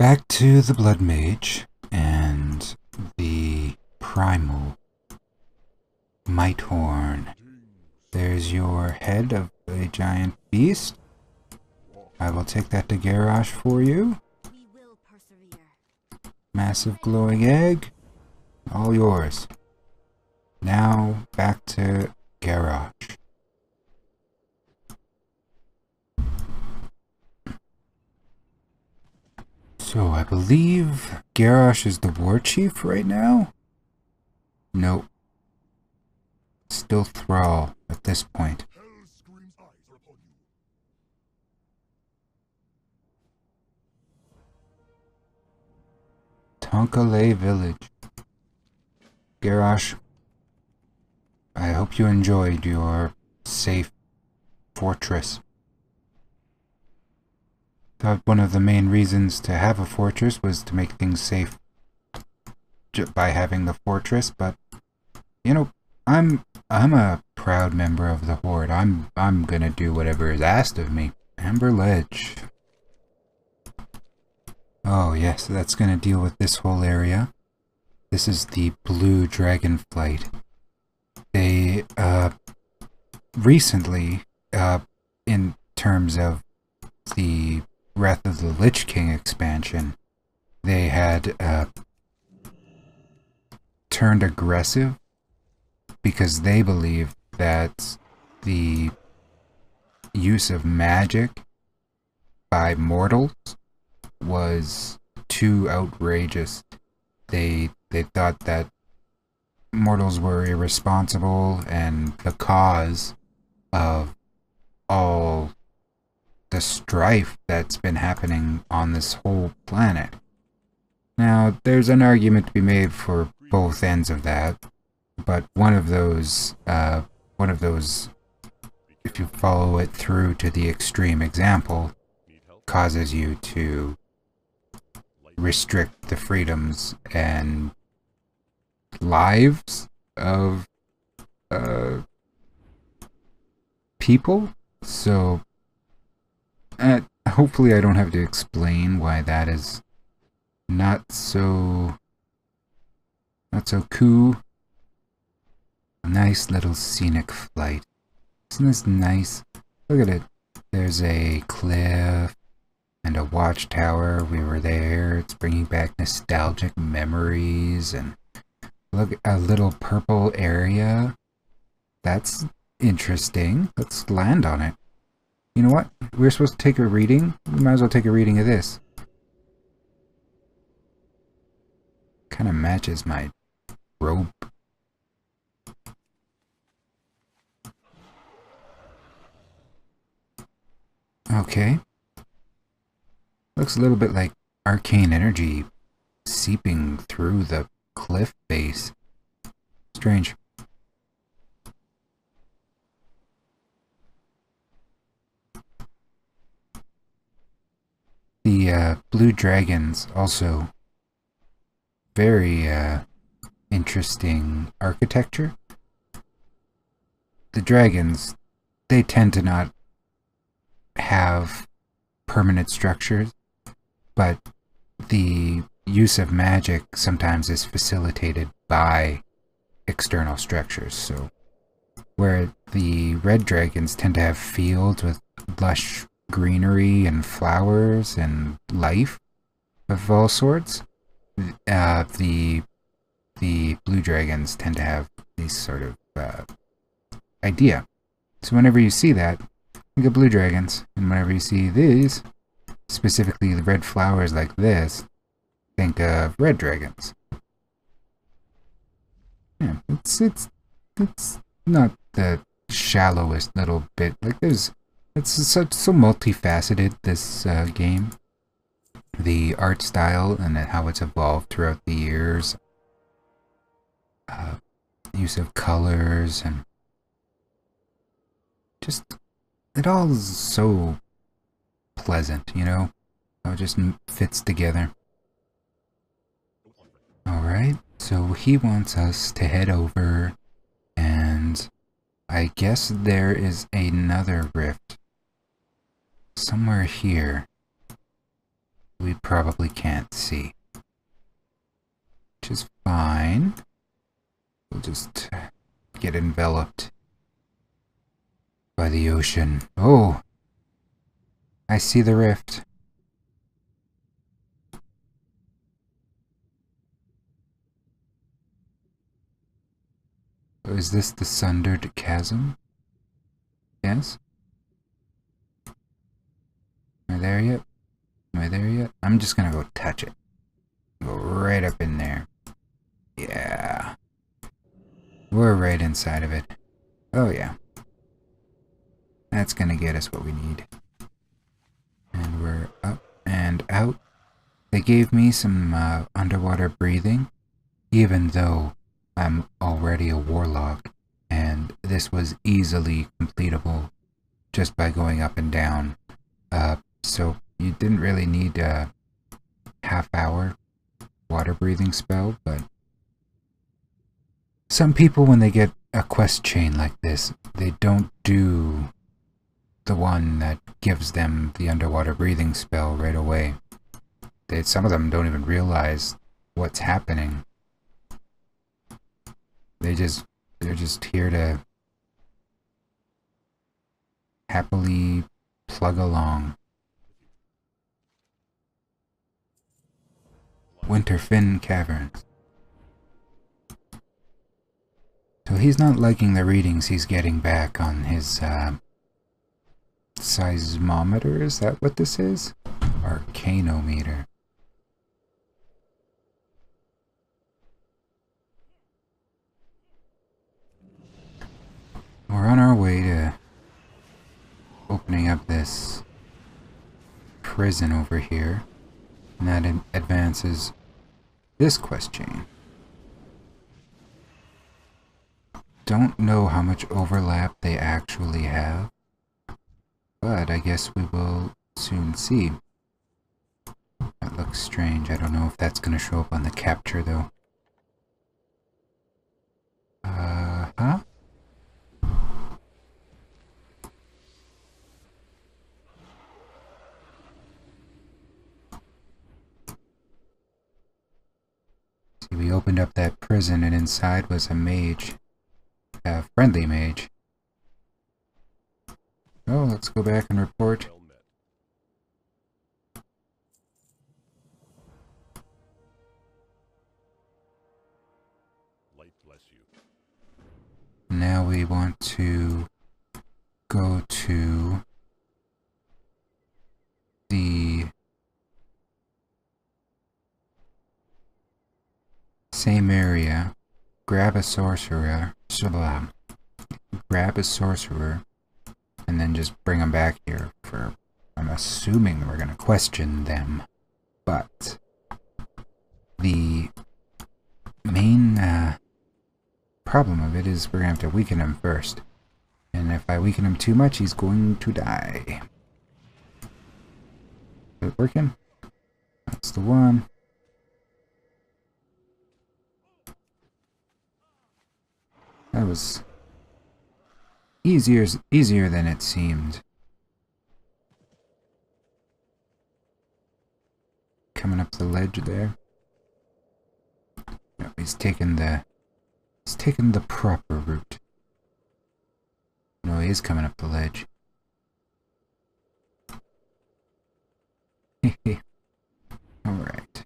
Back to the Blood Mage and the Primal Nightborne. There's your head of a giant beast. I will take that to Garrosh for you. We will persevere. Massive glowing egg. All yours. Now, back to Garrosh. So, I believe Garrosh is the war chief right now? Nope. Still Thrall at this point. Tonkalei Village. Garrosh, I hope you enjoyed your safe fortress. Thought one of the main reasons to have a fortress was to make things safe by having the fortress, but you know, I'm a proud member of the Horde. I'm gonna do whatever is asked of me. Amber Ledge. Oh yes, that's gonna deal with this whole area. This is the Blue Dragonflight. They recently, in terms of the Wrath of the Lich King expansion, they had turned aggressive because they believed that the use of magic by mortals was too outrageous. They thought that mortals were irresponsible and the cause of all the strife that's been happening on this whole planet. Now, there's an argument to be made for both ends of that, but one of those, if you follow it through to the extreme example, causes you to restrict the freedoms and lives of people. So hopefully I don't have to explain why that is not so cool. A nice little scenic flight. Isn't this nice? Look at it. There's a cliff and a watchtower. We were there. It's bringing back nostalgic memories. And look, a little purple area. That's interesting. Let's land on it. You know what? We're supposed to take a reading. We might as well take a reading of this. Kind of matches my robe. Okay. Looks a little bit like arcane energy seeping through the cliff base. Strange. The blue dragons also very interesting architecture. The dragons, they tend to not have permanent structures, but the use of magic sometimes is facilitated by external structures. So where the red dragons tend to have fields with lush greenery and flowers and life of all sorts, the blue dragons tend to have these sort of idea. So whenever you see that, think of blue dragons, and whenever you see these, specifically the red flowers like this, think of red dragons. Yeah, it's not the shallowest little bit. Like it's so multifaceted, this game. The art style and how it's evolved throughout the years. Use of colors and just it all is so pleasant, you know? How it just fits together. Alright, so he wants us to head over, and I guess there is another rift somewhere here. we probably can't see. Which is fine. We'll just get enveloped by the ocean. Oh! I see the rift. Oh, is this the sundered chasm? Yes? Am I there yet? Am I there yet? I'm just gonna go touch it. Go right up in there. Yeah. We're right inside of it. Oh yeah. That's gonna get us what we need. And we're up and out. They gave me some underwater breathing, even though I'm already a warlock, and this was easily completable just by going up and down. So you didn't really need a half-hour water breathing spell, but some people, when they get a quest chain like this, they don't do the one that gives them the underwater breathing spell right away. Some of them don't even realize what's happening. They're just here to happily plug along. Winterfin Caverns. So he's not liking the readings he's getting back on his seismometer. Is that what this is? Arcanometer. We're on our way to opening up this prison over here, and that advances this quest chain. Don't know how much overlap they actually have, but I guess we will soon see. That looks strange. I don't know if that's going to show up on the capture though. Huh? See, we opened up that prison and inside was a mage. A friendly mage. Oh, let's go back and report. Light bless you. Now we want to go to the same area, grab a sorcerer, and then just bring them back here for, I'm assuming we're going to question them. But the main problem of it is we're going to have to weaken him first. And if I weaken him too much, he's going to die. Is it working? That's the one. That was easier than it seemed. Coming up the ledge there. No, he's taken the proper route. No, he is coming up the ledge. Alright.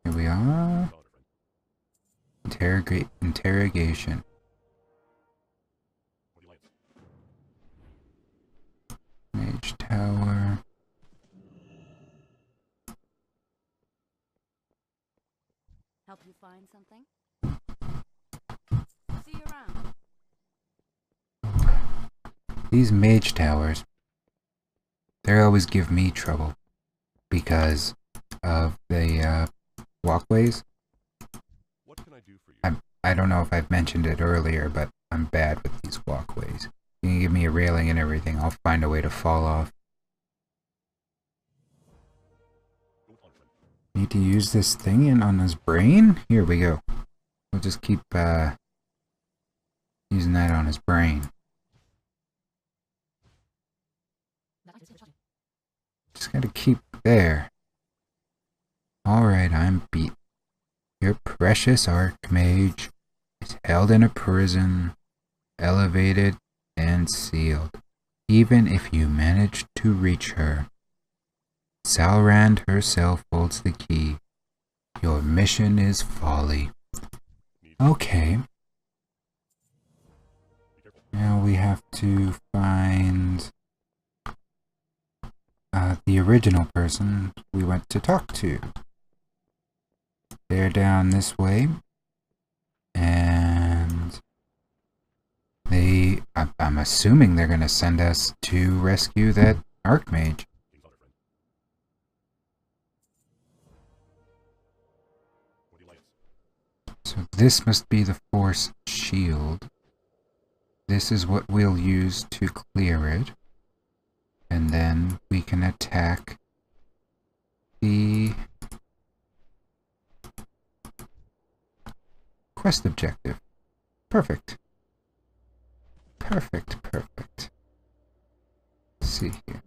Here we are. Interrogation. Mage Tower. Help you find something? See you around. These mage towers, they always give me trouble because of the walkways. What can I do for you? I don't know if I've mentioned it earlier, but I'm bad with these walkways. You can give me a railing and everything, I'll find a way to fall off. Need to use this thing in on his brain? Here we go. We'll just keep using that on his brain. Just gotta keep There. Alright, I'm beat. Your precious Archmage is held in a prison, elevated and sealed. Even if you manage to reach her, Salrand herself holds the key. Your mission is folly. Okay. Now we have to find the original person we went to talk to. They're down this way. And I'm assuming they're going to send us to rescue that Archmage. So this must be the Force Shield. This is what we'll use to clear it. And then we can attack the quest objective. Perfect. Perfect, perfect. Let's see here.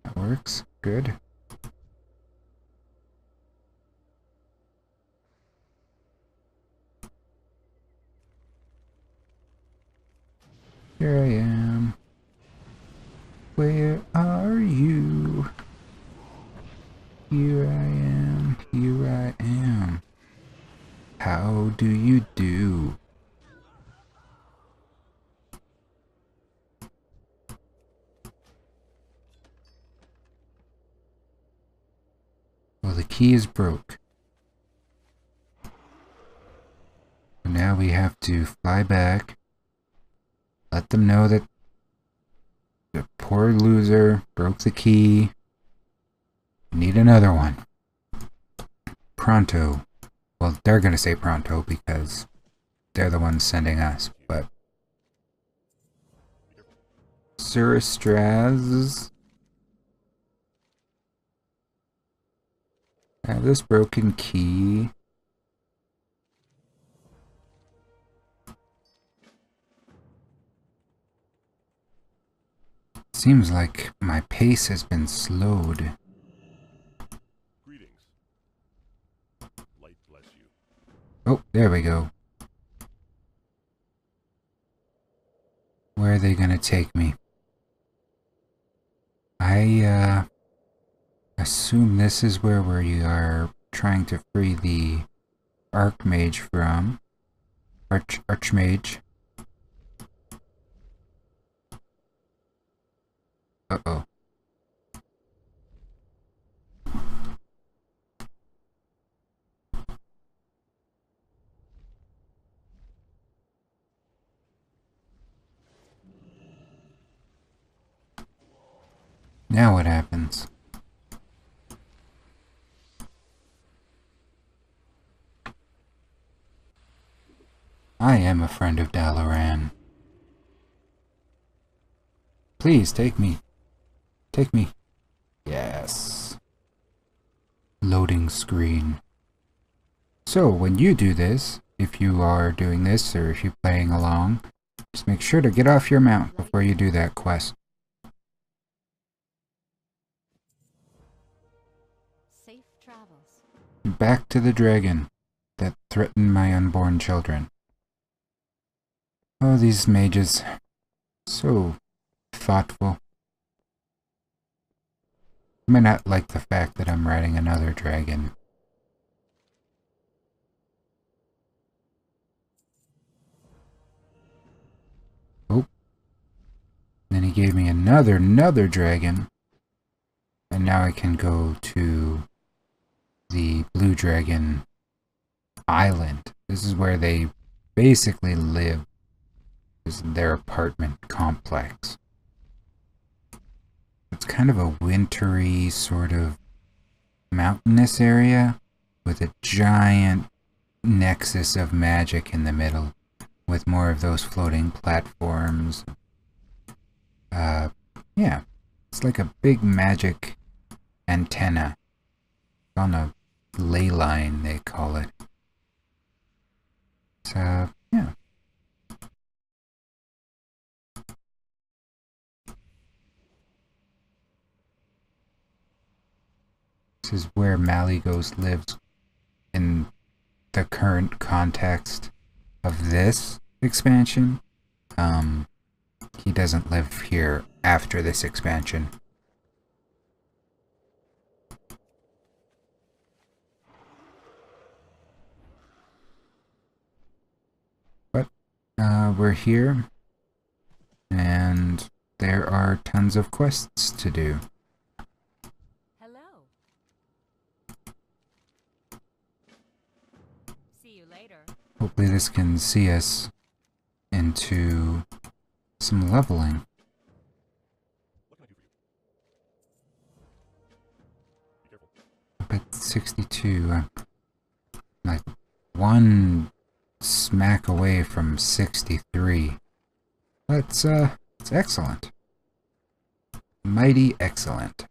That works. Good. Here I am. Where are you? Here I am. Here I am. How do you do? Well, the key is broke. So now we have to fly back. Let them know that the poor loser broke the key. We need another one. Pronto. Well, they're going to say pronto because they're the ones sending us, but Suristraz. Have this broken key. Seems like my pace has been slowed. Greetings. Light bless you. Oh, there we go. Where are they gonna take me? I assume this is where we are trying to free the Archmage from. Archmage. Uh-oh. Now what happens? I am a friend of Dalaran. Please take me. Take me. Yes. Loading screen. So when you do this, if you are doing this or if you're playing along, just make sure to get off your mount before you do that quest. Safe travels. Back to the dragon that threatened my unborn children. Oh, these mages. So thoughtful. You might not like the fact that I'm riding another dragon. Oh. Then he gave me another dragon. And now I can go to the Blue Dragon Island. This is where they basically live. This is their apartment complex. It's kind of a wintry sort of mountainous area with a giant nexus of magic in the middle with more of those floating platforms. Yeah, it's like a big magic antenna on a ley line, they call it. So, yeah. This is where Maligos lives in the current context of this expansion. He doesn't live here after this expansion. But we're here, and there are tons of quests to do. Hello. See you later. Hopefully this can see us into some leveling. What can I do for you? Be careful. Up at 62, I'm like one smack away from 63. That's it's excellent. Mighty excellent.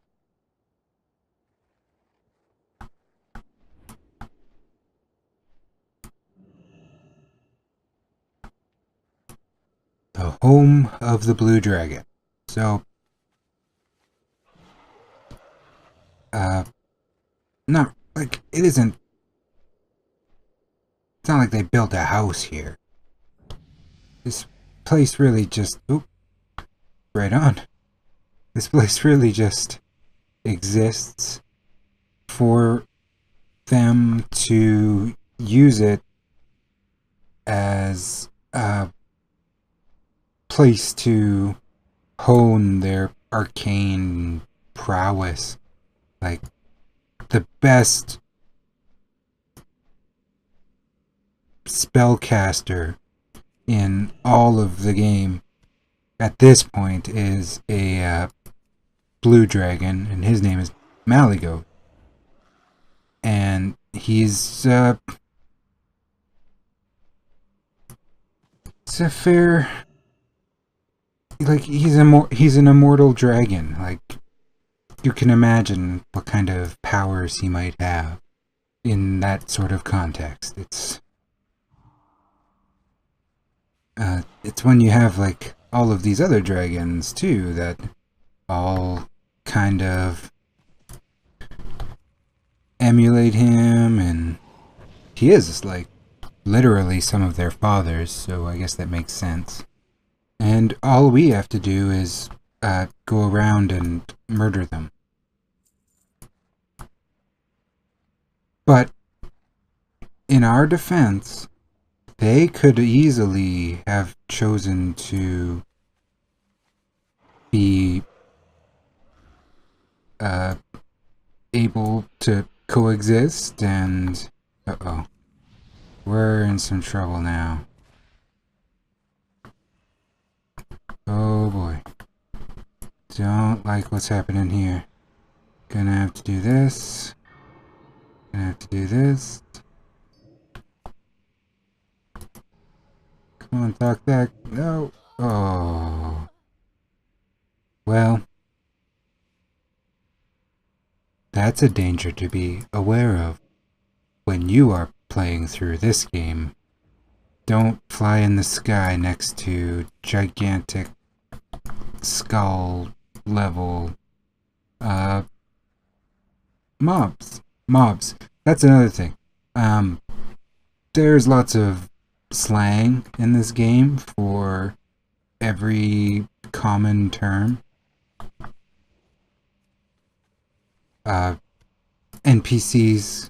The home of the blue dragon. So, not like it isn't. It's not like they built a house here. This place really just. Oop, right on. This place really just exists for them to use it as a place to hone their arcane prowess. Like, the best spellcaster in all of the game at this point is a blue dragon, and his name is Maligo. And he's it's a fair, like, he's an immortal dragon. Like, you can imagine what kind of powers he might have in that sort of context. It's when you have like all of these other dragons too that all kind of emulate him, and he is like literally some of their fathers, so I guess that makes sense. And all we have to do is go around and murder them. But in our defense, they could easily have chosen to be able to coexist, and uh-oh, we're in some trouble now. Oh boy. Don't like what's happening here. Gonna have to do this. Gonna have to do this. Come on, talk back. No. Oh. Well. That's a danger to be aware of when you are playing through this game. Don't fly in the sky next to gigantic skull level mobs. That's another thing. There's lots of slang in this game for every common term. NPCs,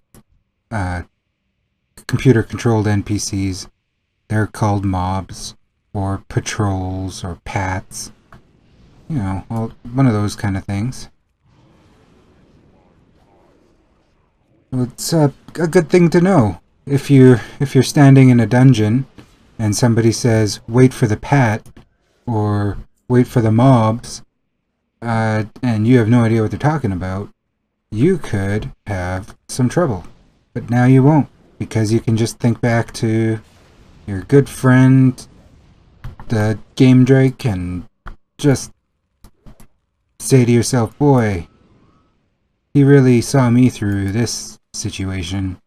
computer controlled NPCs, they're called mobs or patrols or pats. You know, well, one of those kind of things. Well, it's a good thing to know. If you're standing in a dungeon and somebody says, wait for the pat, or wait for the mobs, and you have no idea what they're talking about, you could have some trouble. But now you won't, because you can just think back to your good friend, the Game Drake, and just say to yourself, boy, he really saw me through this situation.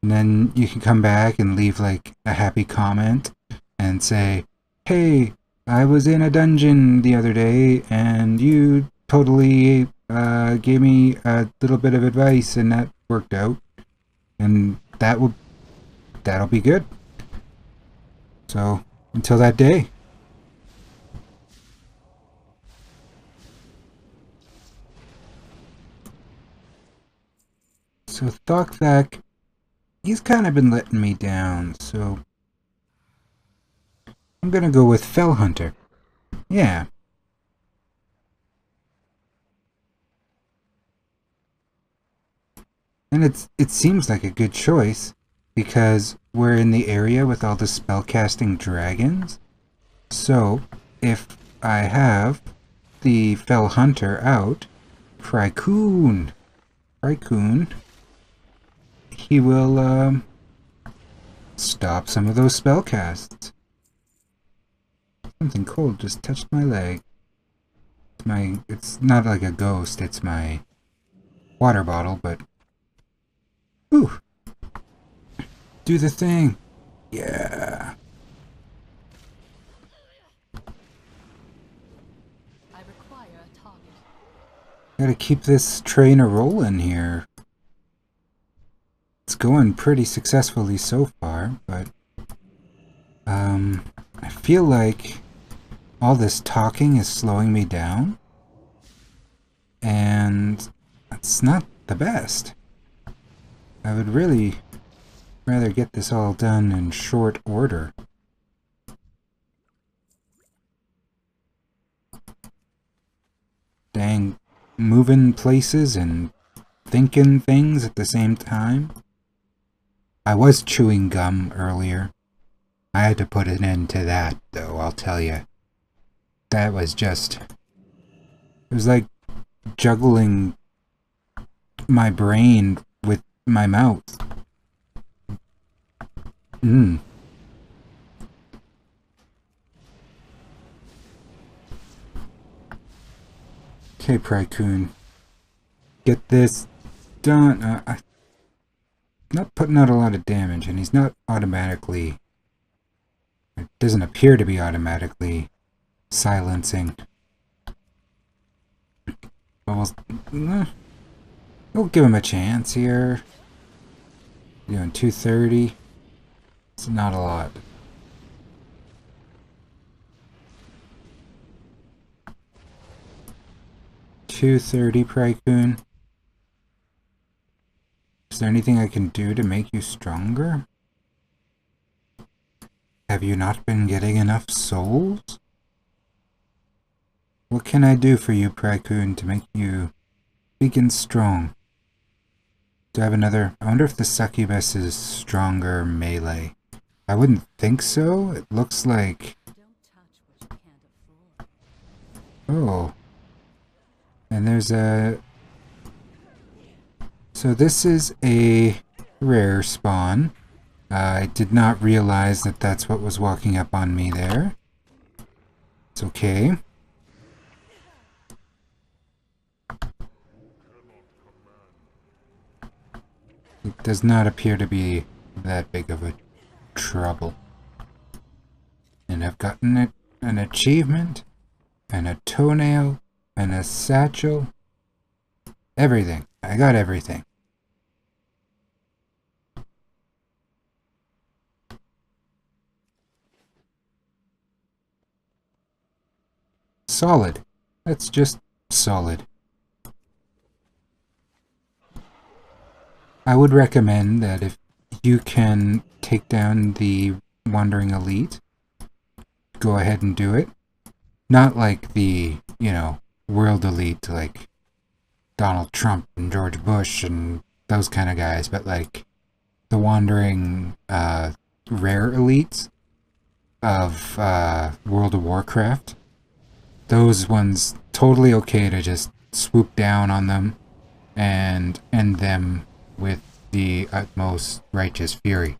And then you can come back and leave like a happy comment and say, hey, I was in a dungeon the other day and you totally gave me a little bit of advice, and that worked out. And that'll be good. So until that day. So Thokthak, he's kind of been letting me down, so I'm gonna go with Fell Hunter. Yeah. And it seems like a good choice, because we're in the area with all the spellcasting dragons. So, if I have the Fell Hunter out, Prycoon, he will stop some of those spellcasts. Something cold just touched my leg. It's not like a ghost, it's my water bottle, but ooh. Do the thing. Yeah. I require a target. Gotta keep this train a-rolling here. It's going pretty successfully so far, but I feel like all this talking is slowing me down, and it's not the best. I would really rather get this all done in short order. Dang, moving places and thinking things at the same time. I was chewing gum earlier. I had to put an end to that, though, I'll tell you. That was just... It was like juggling my brain with my mouth. Okay, Prycoon. Get this done. I'm not putting out a lot of damage, and he's not automatically... It doesn't appear to be automatically silencing. But we'll give him a chance here. Doing 230. It's not a lot. 230, Prycoon. Is there anything I can do to make you stronger? Have you not been getting enough souls? What can I do for you, Prycoon, to make you big and strong? Do I have another? I wonder if the succubus is stronger melee. I wouldn't think so. It looks like... Don't touch what you can't afford. Oh. And there's a... So this is a rare spawn. I did not realize that that's what was walking up on me there. It's okay. It does not appear to be that big of a trouble. And I've gotten an achievement, and a toenail, and a satchel. Everything. I got everything. Solid. That's just solid. I would recommend that if you can take down the Wandering Elite, go ahead and do it. Not like the, you know, World Elite, like Donald Trump and George Bush and those kind of guys, but like the Wandering Rare Elites of World of Warcraft. Those ones, totally okay to just swoop down on them and end them with the utmost righteous fury.